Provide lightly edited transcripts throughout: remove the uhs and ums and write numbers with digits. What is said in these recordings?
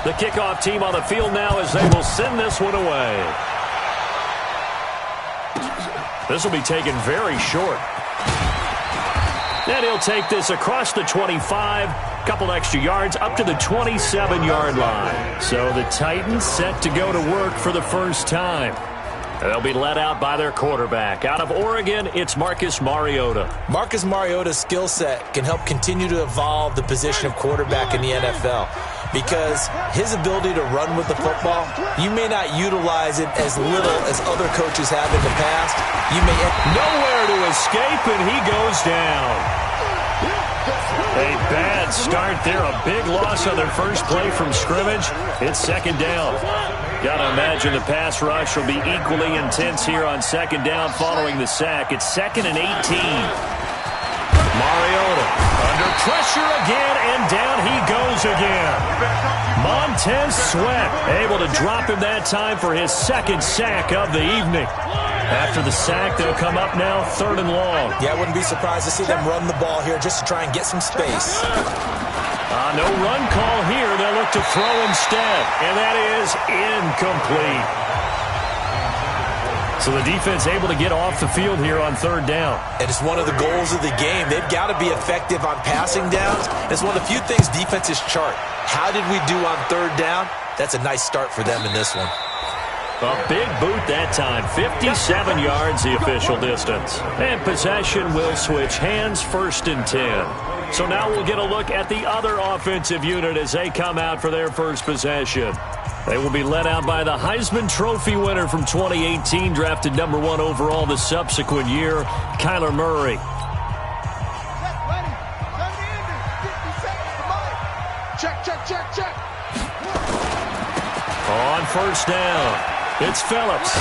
The kickoff team on the field now as they will send this one away. This will be taken very short. And he'll take this across the 25, couple extra yards up to the 27-yard line. So the Titans set to go to work for the first time. They'll be led out by their quarterback. Out of Oregon, it's Marcus Mariota. Marcus Mariota's skill set can help continue to evolve the position of quarterback in the NFL because his ability to run with the football, you may not utilize it as little as other coaches have in the past. You may nowhere to escape, and he goes down. A bad start there. A big loss on their first play from scrimmage. It's second down. Got to imagine the pass rush will be equally intense here on second down following the sack. It's 2nd and 18. Mariota under pressure again, and down he goes again. Montez Sweat able to drop him that time for his second sack of the evening. After the sack, they'll come up now 3rd and long. Yeah, I wouldn't be surprised to see them run the ball here just to try and get some space. No run call here. They'll look to throw instead, and that is incomplete. So the defense able to get off the field here on 3rd down. And it's one of the goals of the game. They've got to be effective on passing downs. It's one of the few things defenses chart. How did we do on 3rd down? That's a nice start for them in this one. A big boot that time. 57 yards the official distance. And possession will switch hands, 1st and 10. So now we'll get a look at the other offensive unit as they come out for their first possession. They will be led out by the Heisman Trophy winner from 2018, drafted number 1 overall the subsequent year, Kyler Murray. Check. On 1st down, it's Phillips.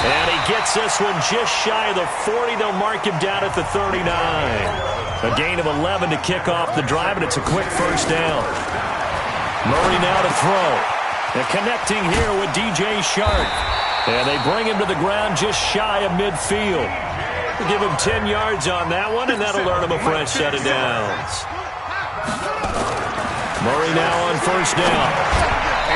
And he gets this one just shy of the 40. They'll mark him down at the 39. A gain of 11 to kick off the drive, and it's a quick 1st down. Murray now to throw. They're connecting here with DJ Shark. And they bring him to the ground just shy of midfield. We'll give him 10 yards on that one, and that'll earn him a fresh set of downs. Murray now on 1st down.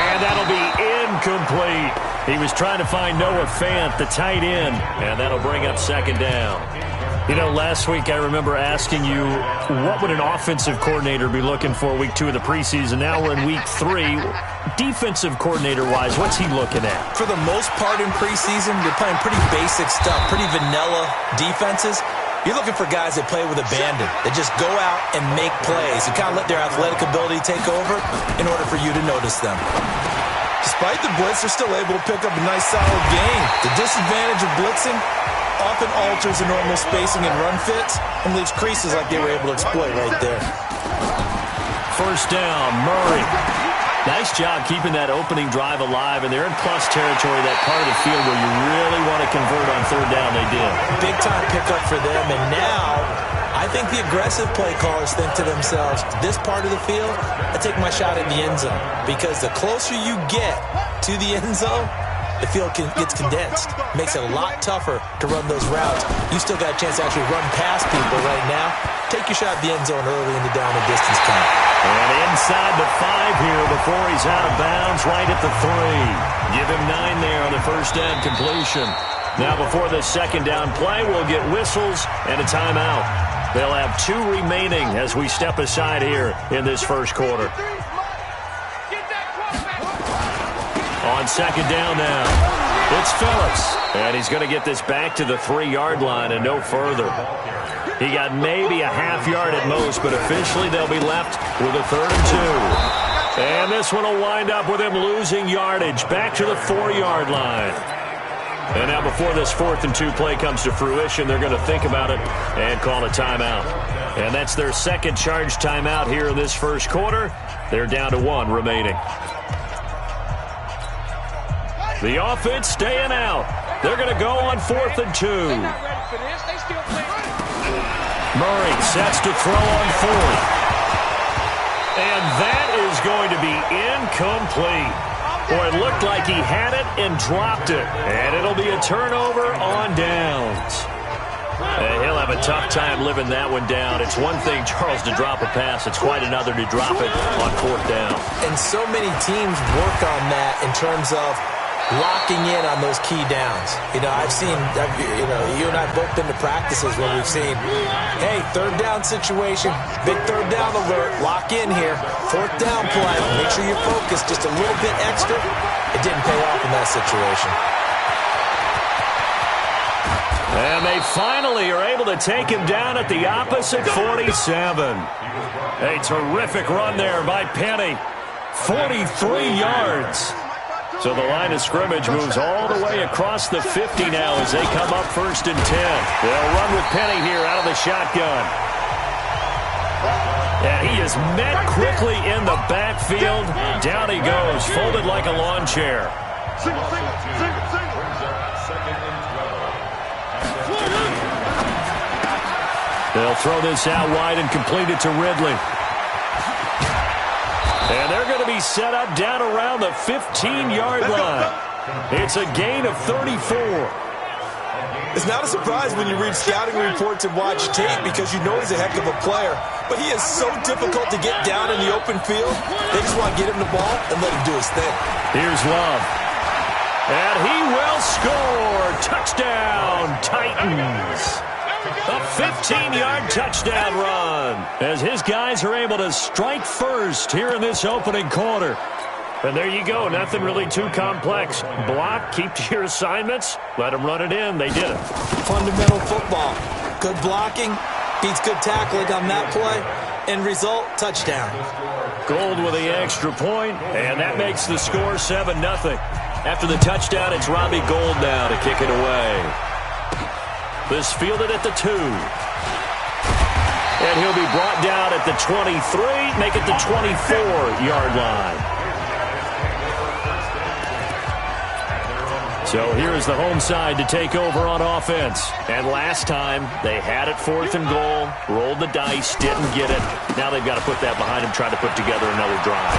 And that'll be incomplete. He was trying to find Noah Fant, the tight end, and that'll bring up 2nd down. You know, last week I remember asking you, what would an offensive coordinator be looking for week 2 of the preseason? Now we're in week 3. Defensive coordinator-wise, what's he looking at? For the most part in preseason, they're playing pretty basic stuff, pretty vanilla defenses. You're looking for guys that play with abandon, that just go out and make plays and kind of let their athletic ability take over in order for you to notice them. Despite the blitz, they're still able to pick up a nice solid gain. The disadvantage of blitzing often alters the normal spacing and run fits and leaves creases like they were able to exploit right there. 1st down, Murray. Nice job keeping that opening drive alive, and they're in plus territory, that part of the field where you really want to convert on 3rd down. They did. Big time pickup for them, and now I think the aggressive play callers think to themselves, this part of the field, I take my shot at the end zone, because the closer you get to the end zone, the field gets condensed. Makes it a lot tougher to run those routes. You still got a chance to actually run past people right now. Take your shot at the end zone early in the down and distance count. And inside the 5 here before he's out of bounds, right at the 3. Give him 9 there on the 1st down completion. Now before the 2nd down play, we'll get whistles and a timeout. They'll have 2 remaining as we step aside here in this first quarter. On 2nd down now, it's Phillips. And he's going to get this back to the 3-yard line and no further. He got maybe a half yard at most, but officially they'll be left with a 3rd and 2. And this one will wind up with him losing yardage back to the 4-yard line. And now before this 4th and 2 play comes to fruition, they're going to think about it and call a timeout. And that's their 2nd charge timeout here in this first quarter. They're down to 1 remaining. The offense staying out. They're going to go on 4th and 2. Murray sets to throw on 4th. And that is going to be incomplete. Boy, it looked like he had it and dropped it. And it'll be a turnover on downs. He'll have a tough time living that one down. It's one thing, Charles, to drop a pass. It's quite another to drop it on 4th down. And so many teams work on that in terms of locking in on those key downs. I've seen, you and I have both been to practices where we've seen, hey, 3rd down situation, big 3rd down alert, lock in here, 4th down play, make sure you're focused just a little bit extra. It didn't pay off in that situation. And they finally are able to take him down at the opposite 47. A terrific run there by Penny. 43 yards. So the line of scrimmage moves all the way across the 50 now as they come up 1st and 10. They'll run with Penny here out of the shotgun. And he is met quickly in the backfield. Down he goes, folded like a lawn chair. They'll throw this out wide and complete it to Ridley. And they're going to be set up down around the 15-yard line. It's a gain of 34. It's not a surprise when you read scouting reports and watch tape because you know he's a heck of a player. But he is so difficult to get down in the open field. They just want to get him the ball and let him do his thing. Here's Love. And he will score. Touchdown, Titans. A 15-yard touchdown run as his guys are able to strike first here in this opening quarter. And there you go. Nothing really too complex. Block, keep to your assignments, let them run it in. They did it. Fundamental football. Good blocking beats good tackling on that play. End result, touchdown. Gold with the extra point, and that makes the score 7-0. After the touchdown, it's Robbie Gould now to kick it away. This fielded at the 2. And he'll be brought down at the 23, make it the 24-yard line. So here's the home side to take over on offense. And last time, they had it 4th and goal, rolled the dice, didn't get it. Now they've got to put that behind them, try to put together another drive.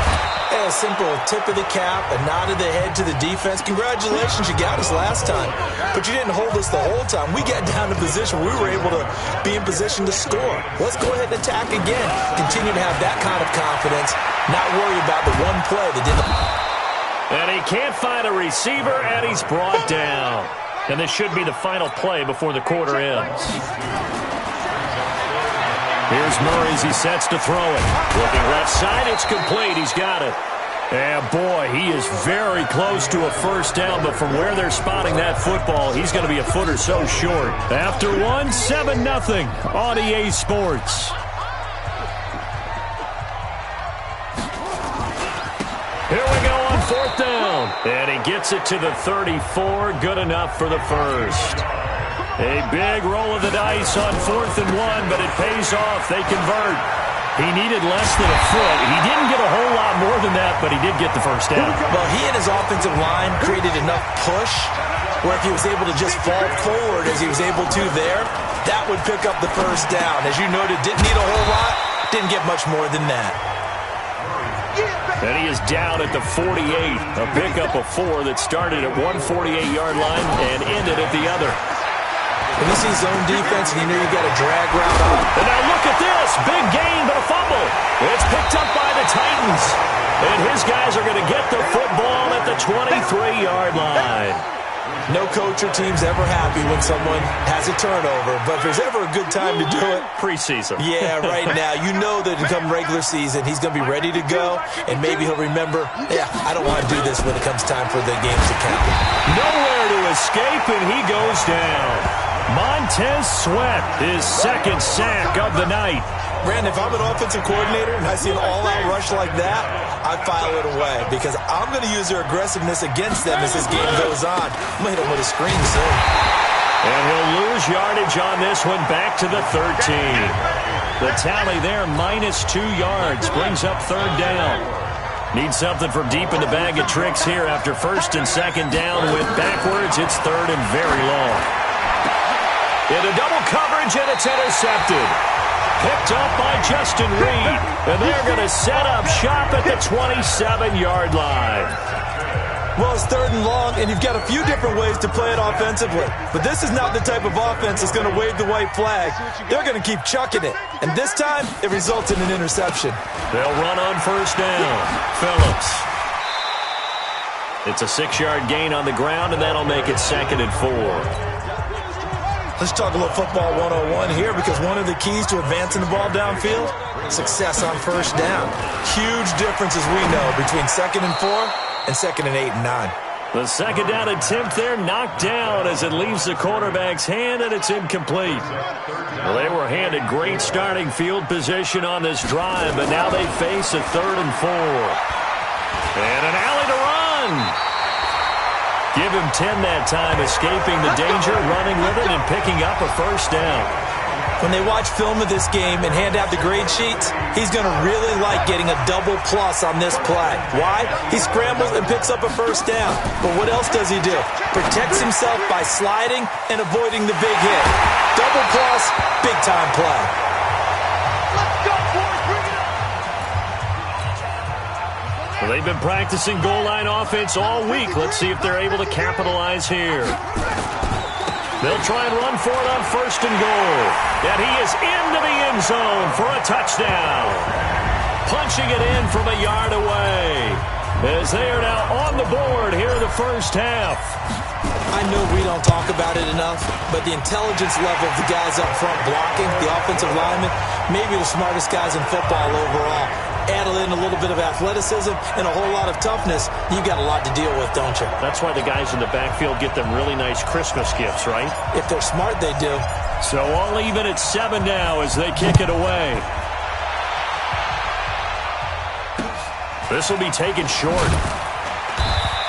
A simple tip of the cap, a nod of the head to the defense. Congratulations, you got us last time. But you didn't hold us the whole time. We got down to position where we were able to be in position to score. Let's go ahead and attack again. Continue to have that kind of confidence, not worry about the one play that didn't. And he can't find a receiver, and he's brought down. And this should be the final play before the quarter ends. Here's Murray as he sets to throw it. Looking left side, it's complete. He's got it. And boy, he is very close to a first down, but from where they're spotting that football, he's going to be a foot or so short. After one, 7-0 on EA Sports. Here we go on 4th down. And he gets it to the 34. Good enough for the first. A big roll of the dice on 4th and 1, but it pays off. They convert. He needed less than a foot. He didn't get a whole lot more than that, but he did get the first down. Well, he and his offensive line created enough push where if he was able to just fall forward as he was able to there, that would pick up the first down. As you noted, didn't need a whole lot, didn't get much more than that. And he is down at the 48. A pickup of 4 that started at one 48-yard line and ended at the other. When you see zone defense and you know you got a drag route up. And now look at this. Big gain, but a fumble. It's picked up by the Titans. And his guys are going to get the football at the 23-yard line. No coach or team's ever happy when someone has a turnover, but if there's ever a good time to do it, preseason. Yeah, right now. You know that come regular season, he's going to be ready to go, and maybe he'll remember, yeah, I don't want to do this when it comes time for the games to count. Nowhere to escape, and he goes down. Montez Sweat, his second sack of the night. Brandon, if I'm an offensive coordinator and I see an all-out rush like that, I file it away because I'm going to use their aggressiveness against them as this game goes on. I'm going to hit them with a screen soon. And he'll lose yardage on this one back to the 13. The tally there, -2 yards, brings up 3rd down. Need something from deep in the bag of tricks here after 1st and 2nd down. Went backwards, it's 3rd and very long. Into double coverage, and it's intercepted. Picked up by Justin Reed. And they're going to set up shop at the 27-yard line. Well, it's 3rd and long, and you've got a few different ways to play it offensively. But this is not the type of offense that's going to wave the white flag. They're going to keep chucking it. And this time, it results in an interception. They'll run on 1st down. Phillips. It's a 6-yard gain on the ground, and that'll make it 2nd and 4. Let's talk a little football 101 here, because one of the keys to advancing the ball downfield, success on 1st down. Huge difference, as we know, between 2nd and 4 and 2nd and 8 and 9. The 2nd down attempt there knocked down as it leaves the quarterback's hand, and it's incomplete. Well, they were handed great starting field position on this drive, but now they face a 3rd and 4. And an alley to run. Give him 10 that time, escaping the danger, running with it, and picking up a 1st down. When they watch film of this game and hand out the grade sheets, he's going to really like getting a double plus on this play. Why? He scrambles and picks up a 1st down. But what else does he do? Protects himself by sliding and avoiding the big hit. Double plus, big-time play. Let's go, boys. Bring it up. Well, they've been practicing goal line offense all week. Let's see if they're able to capitalize here. They'll try and run for it on 1st and goal. And he is into the end zone for a touchdown. Punching it in from a yard away. As they are now on the board here in the 1st half. I know we don't talk about it enough, but the intelligence level of the guys up front blocking, the offensive linemen, maybe the smartest guys in football overall. Add in a little bit of athleticism and a whole lot of toughness, you've got a lot to deal with, don't you? That's why the guys in the backfield get them really nice Christmas gifts, right? If they're smart, they do. So all even at 7 now as they kick it away. This will be taken short.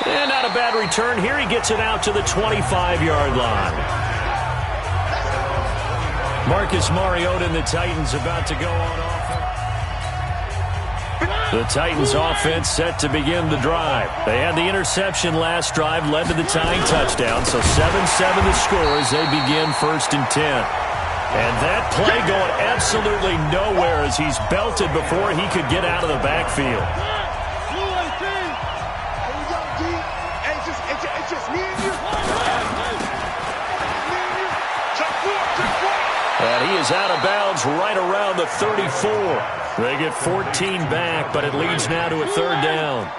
And not a bad return here. He gets it out to the 25-yard line. Marcus Mariota and the Titans about to go on offense. The Titans offense set to begin the drive. They had the interception last drive, led to the tying touchdown. So 7-7 the score as they begin 1st and 10. And that play going absolutely nowhere as he's belted before he could get out of the backfield. It's just me and you. And he is out of bounds right around the 34. They get 14 back, but it leads now to a 3rd down.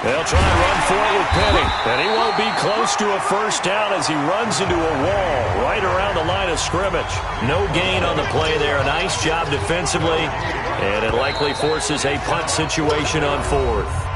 They'll try and run for it with Penny. And he won't be close to a 1st down as he runs into a wall right around the line of scrimmage. No gain on the play there. A nice job defensively. And it likely forces a punt situation on 4th.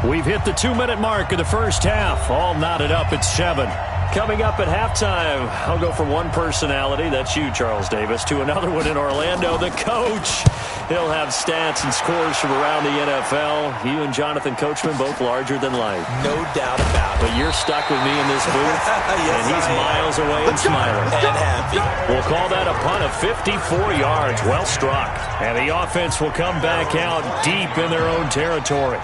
We've hit the 2-minute mark of the 1st half. All knotted up at 7. Coming up at halftime, I'll go from one personality, that's you, Charles Davis, to another one in Orlando, the coach. He'll have stats and scores from around the NFL. You and Jonathan Coachman, both larger than life. No doubt about it. But you're stuck with me in this booth, Yes, and he's miles away and smiling. And happy. We'll call that a punt of 54 yards. Well struck. And the offense will come back out deep in their own territory.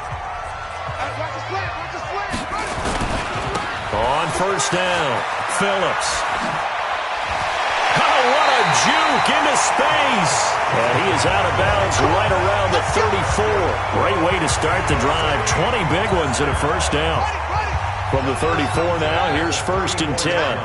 On 1st down, Phillips. Oh, what a juke into space. And he is out of bounds right around the 34. Great way to start the drive. 20 big ones and a 1st down. From the 34 now, here's 1st and 10.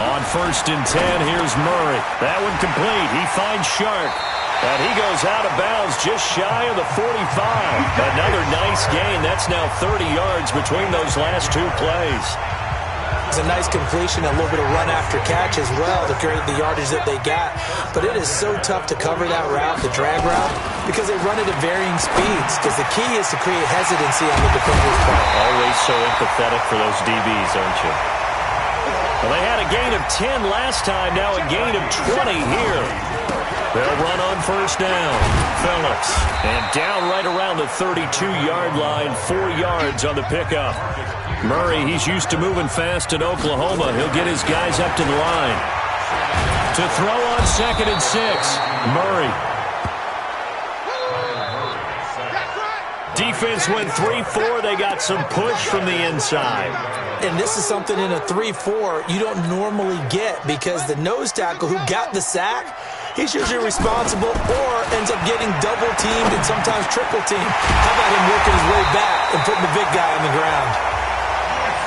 On 1st and 10, here's Murray. That one complete. He finds Shark. And he goes out of bounds just shy of the 45. Another nice gain. That's now 30 yards between those last 2 plays. It's a nice completion, a little bit of run after catch as well to create the yardage that they got. But it is so tough to cover that route, the drag route, because they run it at varying speeds. Because the key is to create hesitancy on the defender's part. Always so empathetic for those DBs, aren't you? Well, they had a gain of 10 last time, now a gain of 20 here. They'll run on 1st down. Phillips. And down right around the 32-yard line, 4 yards on the pickup. Murray, he's used to moving fast in Oklahoma. He'll get his guys up to the line. To throw on 2nd and 6. Murray. Defense went 3-4. They got some push from the inside. And this is something in a 3-4 you don't normally get because the nose tackle who got the sack, he's usually responsible or ends up getting double-teamed and sometimes triple-teamed. How about him working his way back and putting the big guy on the ground?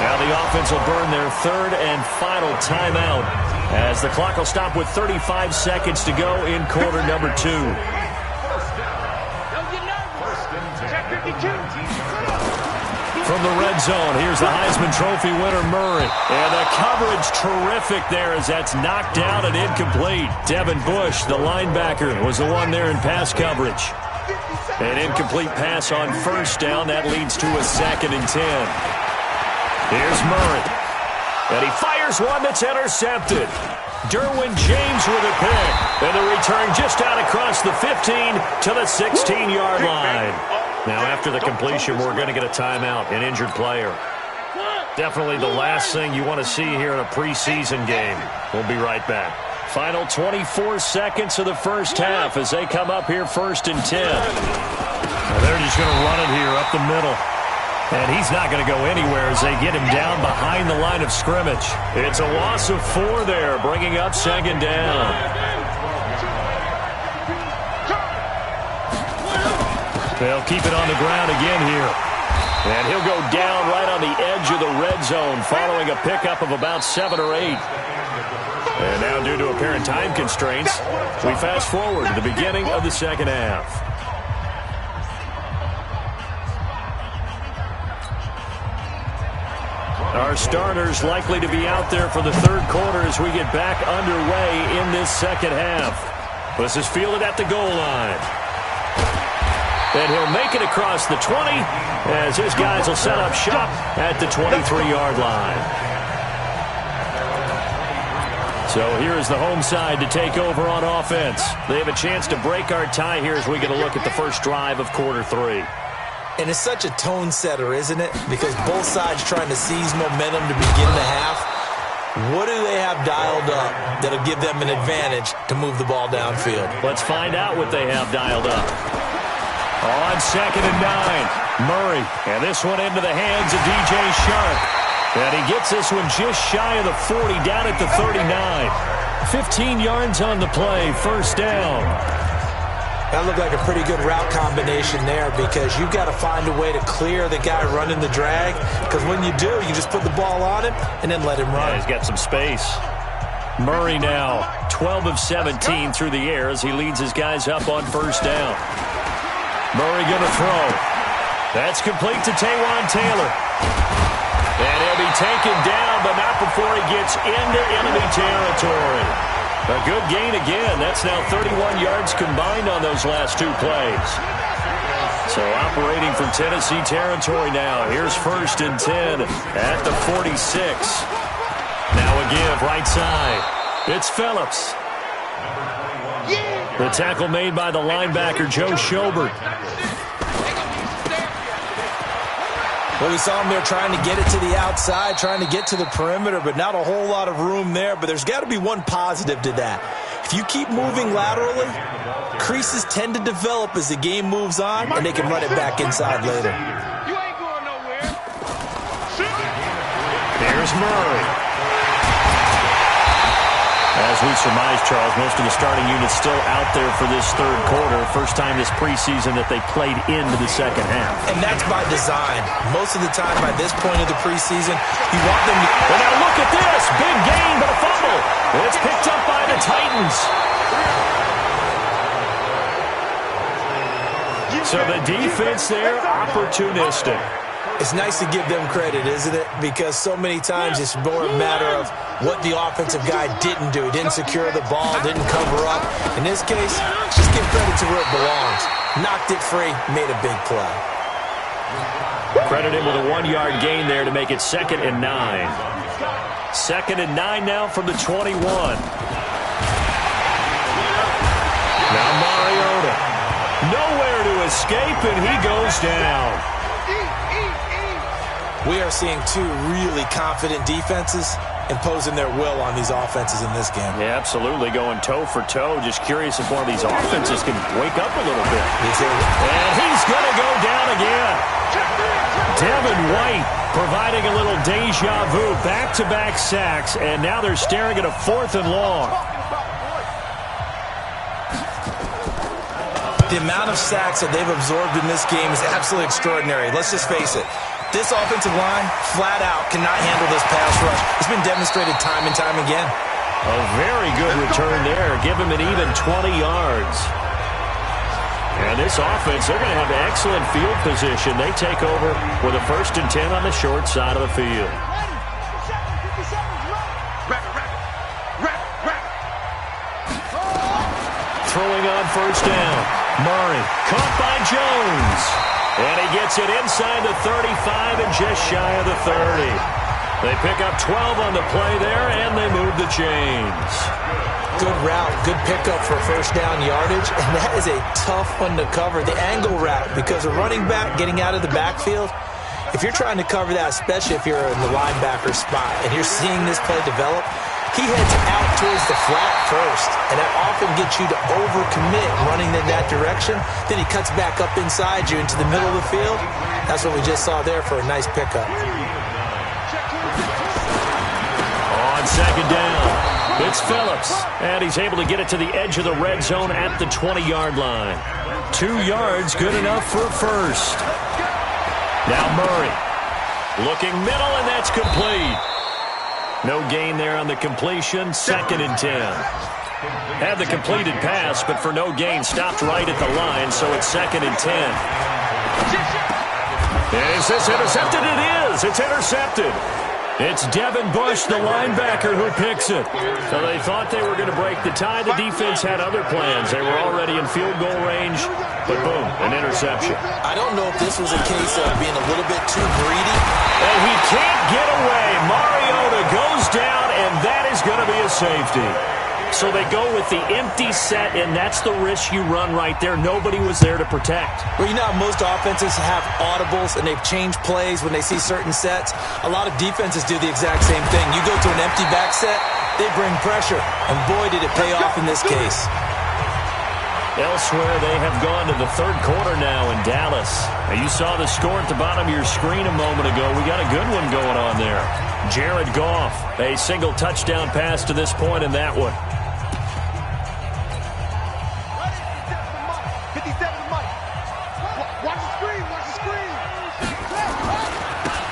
Now the offense will burn their third and final timeout as the clock will stop with 35 seconds to go in quarter number 2. From the red zone, here's the Heisman Trophy winner, Murray. And the coverage terrific there as that's knocked down and incomplete. Devin Bush, the linebacker, was the one there in pass coverage. An incomplete pass on first down. That leads to a 2nd and 10. Here's Murray. And he fires one that's intercepted. Derwin James with a pick. And the return just out across the 15 to the 16-yard line. Now, after the completion, we're going to get a timeout, an injured player. Definitely the last thing you want to see here in a preseason game. We'll be right back. Final 24 seconds of the first half as they come up here 1st and 10. Now they're just going to run it here up the middle. And he's not going to go anywhere as they get him down behind the line of scrimmage. It's a loss of 4 there, bringing up 2nd down. They'll keep it on the ground again here. And he'll go down right on the edge of the red zone following a pickup of about 7 or 8. And now, due to apparent time constraints, we fast forward to the beginning of the second half. Our starters likely to be out there for the third quarter as we get back underway in this second half. This is fielded at the goal line. And he'll make it across the 20 as his guys will set up shop at the 23-yard line. So here is the home side to take over on offense. They have a chance to break our tie here as we get a look at the first drive of quarter 3. And it's such a tone setter, isn't it? Because both sides trying to seize momentum to begin the half. What do they have dialed up that'll give them an advantage to move the ball downfield? Let's find out what they have dialed up. On 2nd and 9, Murray. And this one into the hands of DJ Sharp. And he gets this one just shy of the 40, down at the 39. 15 yards on the play, 1st down. That looked like a pretty good route combination there because you've got to find a way to clear the guy running the drag. Because when you do, you just put the ball on him and then let him run. Yeah, he's got some space. Murray now 12 of 17 through the air as he leads his guys up on 1st down. Murray going to throw. That's complete to Taywan Taylor. And he'll be taken down, but not before he gets into enemy territory. A good gain again. That's now 31 yards combined on those last 2 plays. So operating from Tennessee territory now. Here's 1st and 10 at the 46. Now a give right side. It's Phillips. The tackle made by the linebacker, Joe Schobert. Well, we saw him there trying to get it to the outside, trying to get to the perimeter, but not a whole lot of room there. But there's got to be one positive to that. If you keep moving laterally, creases tend to develop as the game moves on, and they can run it back inside later. You ain't going nowhere. There's Murray. As we surmise, Charles, most of the starting unit's still out there for this third quarter. First time this preseason that they played into the second half. And that's by design. Most of the time by this point of the preseason, you want them to... Well, now look at this. Big gain, but a fumble. It's picked up by the Titans. So the defense there, opportunistic. It's nice to give them credit, isn't it? Because so many times it's more a matter of what the offensive guy didn't do. He didn't secure the ball, didn't cover up. In this case, just give credit to where it belongs. Knocked it free, made a big play. Credit him with a 1-yard gain there to make it 2nd and 9. 2nd and 9 now from the 21. Now Mariota. Nowhere to escape, and he goes down. We are seeing 2 really confident defenses imposing their will on these offenses in this game. Yeah, absolutely, going toe for toe. Just curious if one of these offenses can wake up a little bit. And he's going to go down again. Devin White providing a little deja vu, back-to-back sacks, and now they're staring at a 4th and long. The amount of sacks that they've absorbed in this game is absolutely extraordinary. Let's just face it. This offensive line, flat out, cannot handle this pass rush. It's been demonstrated time and time again. A very good return there. Give him an even 20 yards. And this offense, they're going to have excellent field position. They take over with a 1st and 10 on the short side of the field. Throwing on 1st down. Murray caught by Jones. And he gets it inside the 35 and just shy of the 30. They pick up 12 on the play there, and they move the chains. Good route, good pickup for 1st down yardage, and that is a tough one to cover, the angle route, because a running back getting out of the backfield, if you're trying to cover that, especially if you're in the linebacker spot, and you're seeing this play develop, he heads out towards the flat first, and that often gets you to overcommit running in that direction. Then he cuts back up inside you into the middle of the field. That's what we just saw there for a nice pickup. On 2nd down, it's Phillips, and he's able to get it to the edge of the red zone at the 20-yard line. 2 yards, good enough for a 1st. Now Murray, looking middle, and that's complete. No gain there on the completion, 2nd and 10. Had the completed pass, but for no gain, stopped right at the line, so it's 2nd and 10. Is this intercepted? It is. It's intercepted. It's Devin Bush, the linebacker, who picks it. So they thought they were going to break the tie. The defense had other plans. They were already in field goal range, but boom, an interception. I don't know if this was a case of being a little bit too greedy. And he can't get away. Mariota goes down, and that is going to be a safety. So they go with the empty set, and that's the risk you run right there. Nobody was there to protect. Well, you know how most offenses have audibles, and they've changed plays when they see certain sets. A lot of defenses do the exact same thing. You go to an empty back set, they bring pressure, and boy, did it pay off in this case. Elsewhere, they have gone to the 3rd quarter now in Dallas. Now, you saw the score at the bottom of your screen a moment ago. We got a good one going on there. Jared Goff, a single touchdown pass to this point in that one.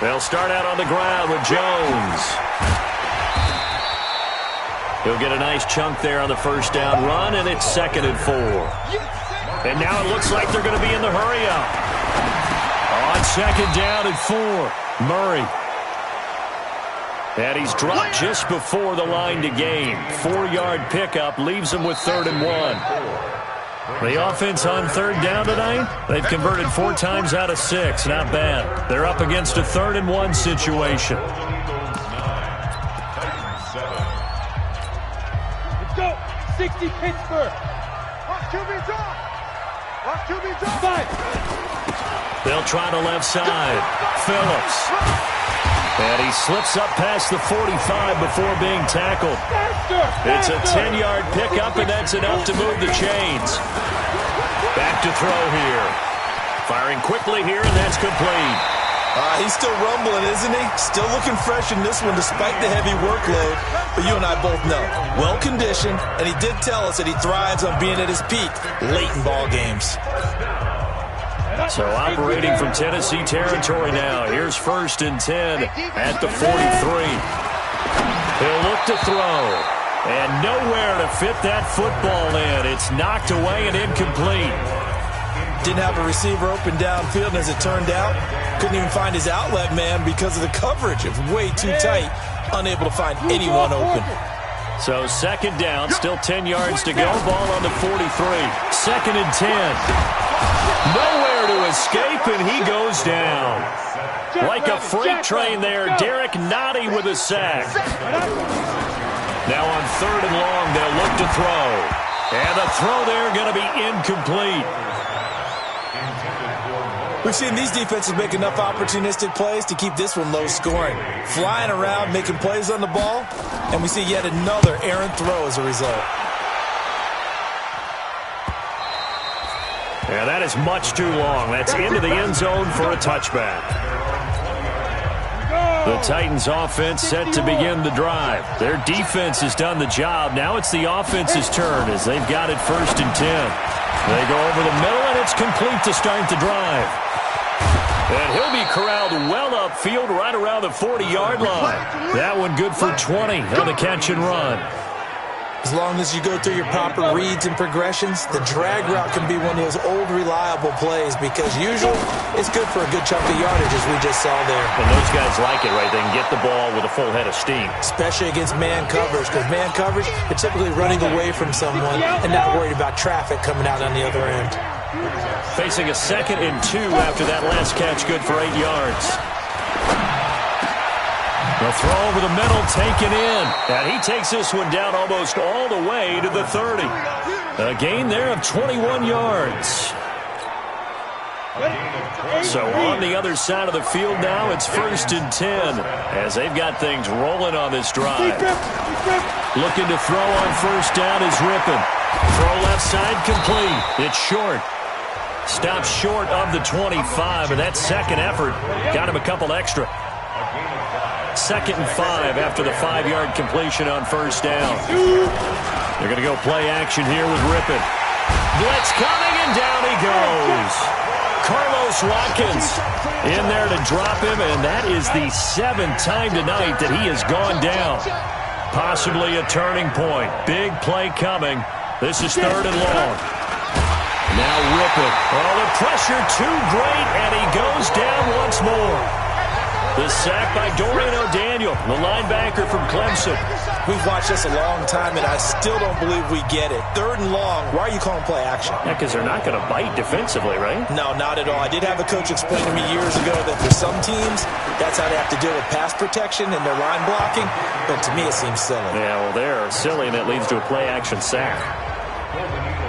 They'll start out on the ground with Jones. He'll get a nice chunk there on the 1st down run, and it's 2nd and 4. And now it looks like they're going to be in the hurry-up. On 2nd down and 4, Murray. And he's dropped just before the line to gain. 4-yard pickup leaves him with 3rd and 1. The offense on 3rd down tonight, they've converted 4 times out of 6. Not bad. They're up against a 3rd and 1 situation. Let's go. 60 Pittsburgh. Watch QB drop. Watch QB drop. 5. They'll try the left side. Phillips. And he slips up past the 45 before being tackled. It's a 10-yard pickup, and that's enough to move the chains. Back to throw here. Firing quickly here, and that's complete. He's still rumbling, isn't he? Still looking fresh in this one despite the heavy workload. But you and I both know, well-conditioned, and he did tell us that he thrives on being at his peak late in ball games. So operating from Tennessee territory now. Here's 1st and 10 at the 43. He'll look to throw. And nowhere to fit that football in. It's knocked away and incomplete. Didn't have a receiver open downfield, and as it turned out, couldn't even find his outlet man because of the coverage. It was way too tight, unable to find anyone open. So 2nd down, still 10 yards to go. Ball on the 43. 2nd and 10. Nowhere to escape, and he goes down. Like a freight train there, Derek Nottie with a sack. Now on 3rd and long, they'll look to throw. And the throw there going to be incomplete. We've seen these defenses make enough opportunistic plays to keep this one low scoring. Flying around, making plays on the ball, and we see yet another errant throw as a result. Yeah, that is much too long. That's into the end zone for a touchback. The Titans offense set to begin the drive. Their defense has done the job. Now it's the offense's turn as they've got it 1st and 10. They go over the middle, and it's complete to start the drive. And he'll be corralled well upfield right around the 40-yard line. That one good for 20 on the catch and run. As long as you go through your proper reads and progressions, the drag route can be one of those old reliable plays because usually it's good for a good chunk of yardage as we just saw there. And those guys like it, right? They can get the ball with a full head of steam. Especially against man coverage because man coverage, they're typically running away from someone and not worried about traffic coming out on the other end. Facing a 2nd and 2 after that last catch, good for 8 yards. The throw over the middle, taken in. And he takes this one down almost all the way to the 30. A gain there of 21 yards. So on the other side of the field now, it's 1st and 10 as they've got things rolling on this drive. Looking to throw on 1st down is Rippon. Throw left side complete. It's short. Stops short of the 25, and that second effort got him a couple extra. 2nd and 5 after the 5-yard completion on 1st down. They're going to go play action here with Rippon. Blitz coming, and down he goes. Carlos Watkins in there to drop him, and that is the 7th time tonight that he has gone down. Possibly a turning point. Big play coming. This is 3rd and long. Now Rippon. Oh, the pressure too great, and he goes down once more. The sack by Dorian O'Daniel, the linebacker from Clemson. We've watched this a long time, and I still don't believe we get it. 3rd and long, why are you calling play action? Yeah, because they're not going to bite defensively, right? No, not at all. I did have a coach explain to me years ago that for some teams, that's how they have to deal with pass protection and their line blocking. But to me, it seems silly. Yeah, well, they're silly, and it leads to a play action sack.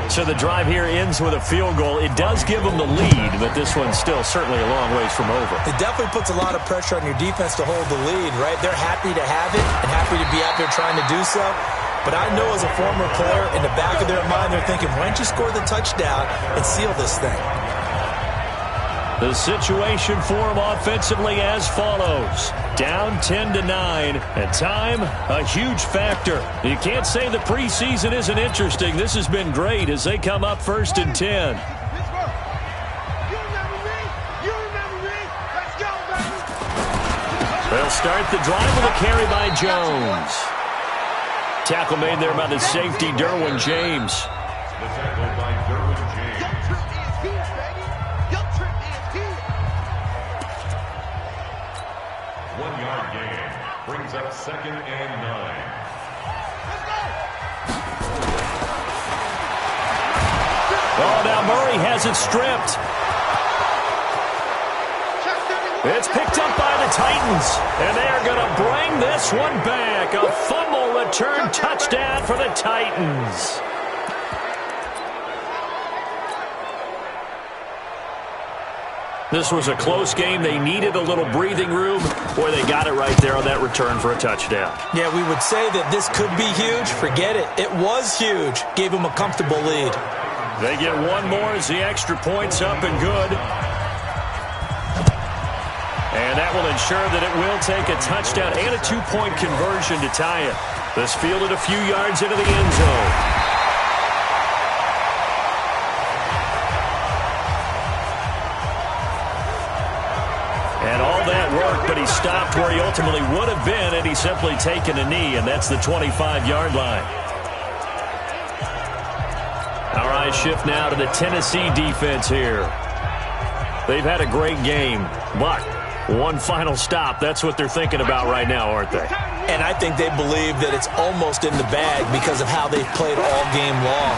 So the drive here ends with a field goal. It does give them the lead, but this one's still certainly a long ways from over. It definitely puts a lot of pressure on your defense to hold the lead, right? They're happy to have it and happy to be out there trying to do so. But I know as a former player, in the back of their mind, they're thinking, why don't you score the touchdown and seal this thing? The situation for him offensively as follows. Down 10-9, and time, a huge factor. You can't say the preseason isn't interesting. This has been great as they come up 1st and 10. They'll start the drive with a carry by Jones. Tackle made there by the safety, Derwin James. The tackle by Derwin James. Brings up 2nd and 9. Oh, now Murray has it stripped. It's picked up by the Titans, and they are going to bring this one back. A fumble return touchdown for the Titans. This was a close game. They needed a little breathing room. Boy, they got it right there on that return for a touchdown. Yeah, we would say that this could be huge. Forget it. It was huge. Gave them a comfortable lead. They get one more as the extra point's up and good. And that will ensure that it will take a touchdown and a 2-point conversion to tie it. This fielded a few yards into the end zone. And all that work, but he stopped where he ultimately would have been, and he's simply taken a knee, and that's the 25-yard line. All right, shift now to the Tennessee defense here. They've had a great game, but one final stop, that's what they're thinking about right now, aren't they? And I think they believe that it's almost in the bag because of how they've played all game long.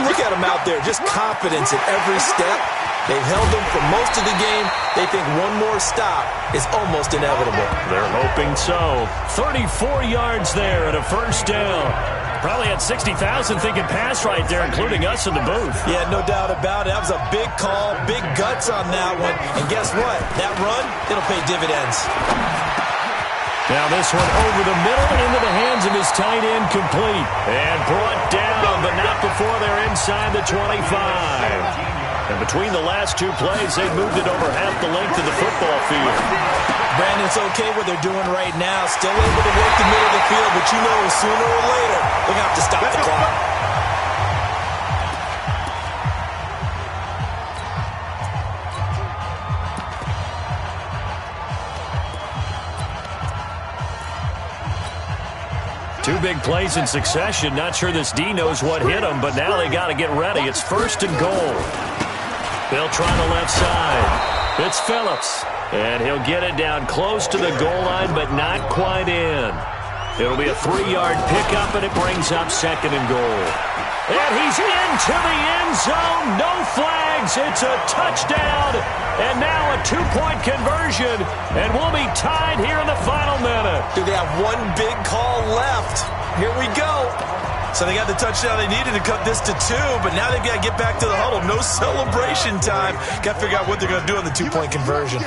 Look at them out there, just confidence at every step. They've held them for most of the game. They think one more stop is almost inevitable. They're hoping so. 34 yards there and a 1st down. Probably had 60,000 thinking pass right there, including us in the booth. Yeah, no doubt about it. That was a big call, big guts on that one. And guess what? That run, it'll pay dividends. Now this one over the middle into the hands of his tight end, complete. And brought down, but not before they're inside the 25. And between the last two plays, they've moved it over half the length of the football field. Brandon, it's okay what they're doing right now. Still able to work the middle of the field, but you know sooner or later they're going to have to stop the clock. Two big plays in succession. Not sure this D knows what hit him, but now they got to get ready. It's 1st and goal. They'll try the left side. It's Phillips. And he'll get it down close to the goal line, but not quite in. It'll be a 3-yard pickup, and it brings up 2nd and goal. And he's into the end zone. No flags. It's a touchdown. And now a 2-point conversion. And we'll be tied here in the final minute. Do they have one big call left? Here we go. So they got the touchdown they needed to cut this to 2, but now they've got to get back to the huddle. No celebration time. Got to figure out what they're going to do on the 2-point conversion.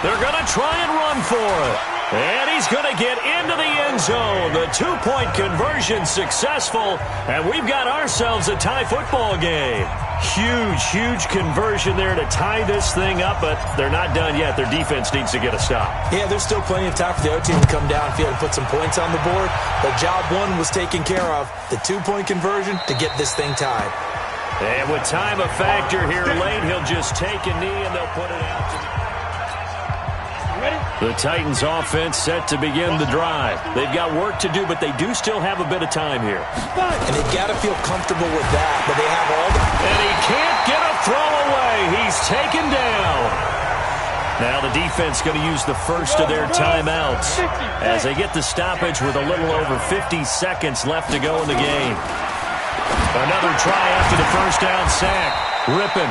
They're going to try and run for it. And he's going to get into the end zone. The 2-point conversion successful, and we've got ourselves a tie football game. Huge conversion there to tie this thing up, but they're not done yet. Their defense needs to get a stop. Yeah, there's still plenty of time for the other team to come downfield and put some points on the board, but job one was taken care of. The 2-point conversion to get this thing tied. And with time a factor here late, he'll just take a knee and they'll put it out to the Titans offense set to begin the drive. They've got work to do, but they do still have a bit of time here. And they've got to feel comfortable with that, but they have all the... And he can't get a throw away. He's taken down. Now the defense going to use the first of their timeouts as they get the stoppage with a little over 50 seconds left to go in the game. Another try after the first down sack. Rippon.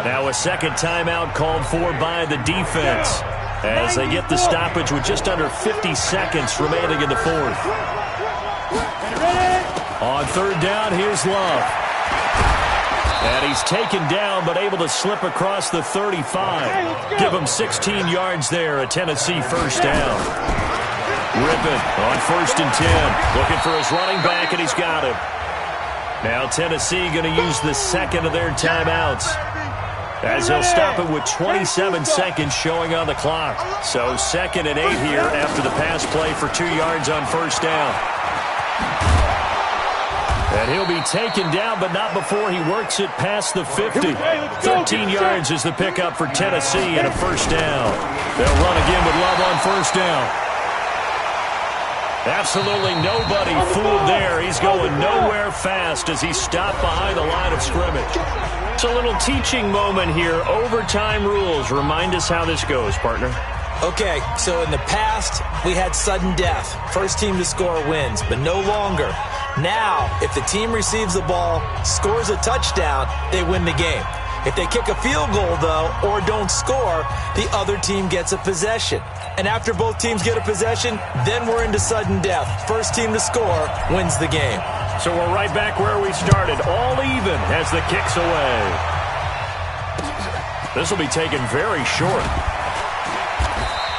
Now a second timeout called for by the defense as they get the stoppage with just under 50 seconds remaining in the fourth. On 3rd down, here's Love. And he's taken down but able to slip across the 35. Give him 16 yards there, a Tennessee first down. Rippon on 1st and 10. Looking for his running back, and he's got him. Now Tennessee going to use the second of their timeouts as they'll stop it with 27 seconds showing on the clock. So 2nd and 8 here after the pass play for 2 yards on 1st down. And he'll be taken down, but not before he works it past the 50. 13 yards is the pickup for Tennessee and a first down. They'll run again with Love on 1st down. Absolutely nobody fooled there. He's going nowhere fast as he's stopped behind the line of scrimmage. It's a little teaching moment here. Overtime rules. Remind us how this goes, partner. Okay, so in the past, we had sudden death. First team to score wins, but no longer. Now, if the team receives the ball, scores a touchdown, they win the game. If they kick a field goal, though, or don't score, the other team gets a possession. And after both teams get a possession, then we're into sudden death. First team to score wins the game. So we're right back where we started, all even as the kick's away. This will be taken very short.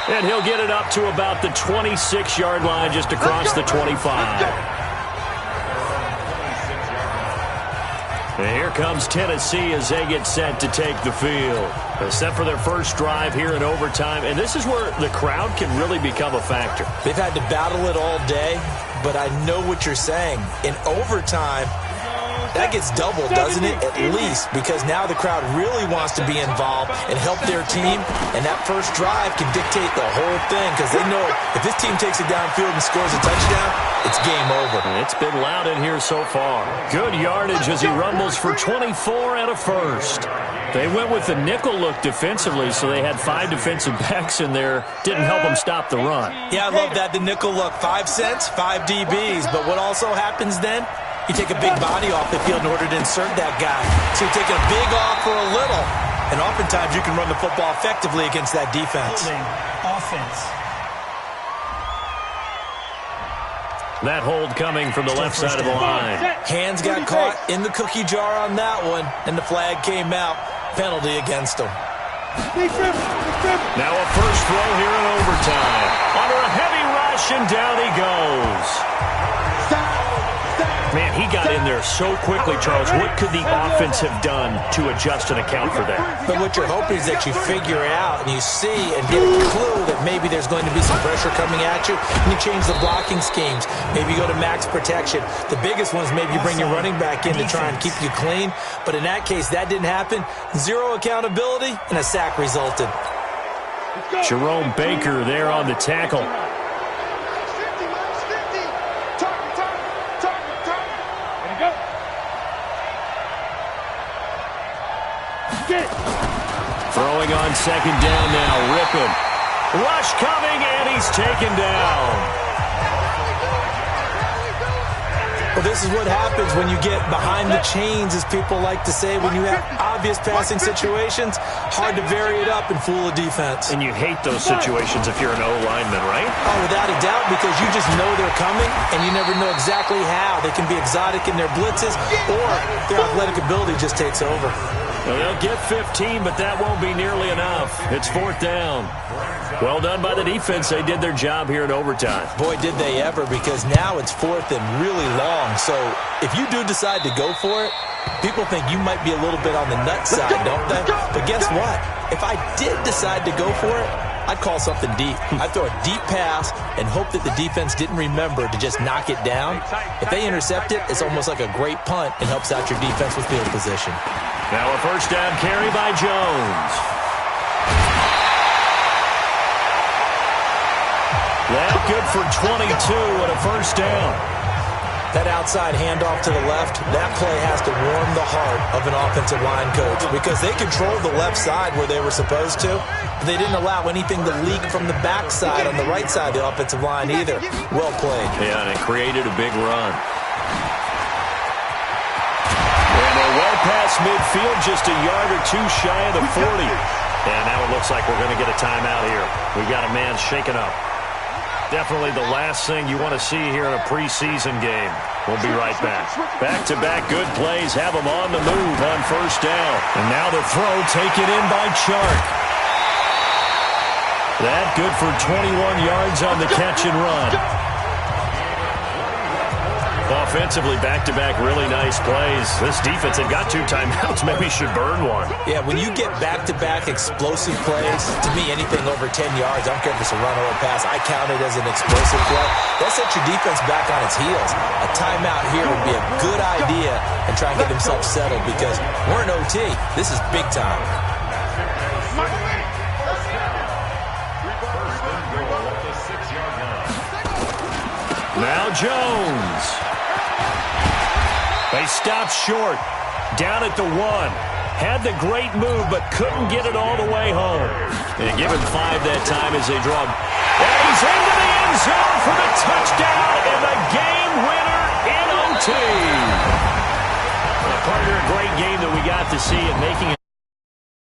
And he'll get it up to about the 26-yard line, just across the 25. And here comes Tennessee as they get set to take the field. They're set for their first drive here in overtime, and this is where the crowd can really become a factor. They've had to battle it all day, but I know what you're saying. In overtime, that gets doubled, doesn't it? At least, because now the crowd really wants to be involved and help their team, and that first drive can dictate the whole thing because they know if this team takes it downfield and scores a touchdown, it's game over. It's been loud in here so far. Good yardage as he rumbles for 24 and a first. They went with the nickel look defensively, so they had 5 defensive backs in there. Didn't help them stop the run. Yeah, I love that. The nickel look, 5 cents, 5 DBs. But what also happens then? You take a big body off the field in order to insert that guy. So you're taking a big off for a little. And oftentimes you can run the football effectively against that defense. Offense. That hold coming from the left side of the line. Hands got caught in the cookie jar on that one, and the flag came out. Penalty against him. Now a first throw here in overtime. Under a heavy rush, and down he goes. Man, he got in there so quickly, Charles. What could the offense have done to adjust and account for that? But what you're hoping is that you figure out and you see and get a clue that maybe there's going to be some pressure coming at you, and you change the blocking schemes. Maybe you go to max protection. The biggest one is maybe you bring your running back in to try and keep you clean. But in that case, that didn't happen. Zero accountability, and a sack resulted. Jerome Baker there on the tackle. Throwing on second down now, Rippon. Rush coming, and he's taken down. Well, this is what happens when you get behind the chains, as people like to say. When you have obvious passing situations, hard to vary it up and fool a defense. And you hate those situations if you're an O-lineman, right? Oh, without a doubt, because you just know they're coming, and you never know exactly how. They can be exotic in their blitzes, or their athletic ability just takes over. Well, they'll get 15, but that won't be nearly enough. It's fourth down. Well done by the defense. They did their job here in overtime. Boy, did they ever, because now it's fourth and really long. So if you do decide to go for it, people think you might be a little bit on the nut side, don't they? But guess what? If I did decide to go for it, I'd call something deep. I'd throw a deep pass and hope that the defense didn't remember to just knock it down. If they intercept it, it's almost like a great punt and helps out your defense with field position. Now a first down carry by Jones. That good for 22 and a first down. That outside handoff to the left, that play has to warm the heart of an offensive line coach, because they controlled the left side where they were supposed to, but they didn't allow anything to leak from the backside on the right side of the offensive line either. Well played. Yeah, and it created a big run. And they're well past midfield, just a yard or two shy of the 40. And now it looks like we're going to get a timeout here. We've got a man shaken up. Definitely the last thing you want to see here in a preseason game. We'll be right back. Back-to-back good plays have them on the move on first down. And now the throw taken in by Chark. That good for 21 yards on the catch and run. Offensively, back-to-back really nice plays. This defense had got 2 timeouts. Maybe should burn one. Yeah, when you get back-to-back explosive plays, to me, anything over 10 yards, I don't care if it's a run or a pass, I count it as an explosive play. That sets your defense back on its heels. A timeout here would be a good idea and try and get themselves settled, because we're in OT. This is big time. Now Jones. They stopped short. Down at the 1. Had the great move, but couldn't get it all the way home. And give him 5 that time as they draw. And he's into the end zone for the touchdown and the game winner in OT. Partner, a great game that we got to see, and making it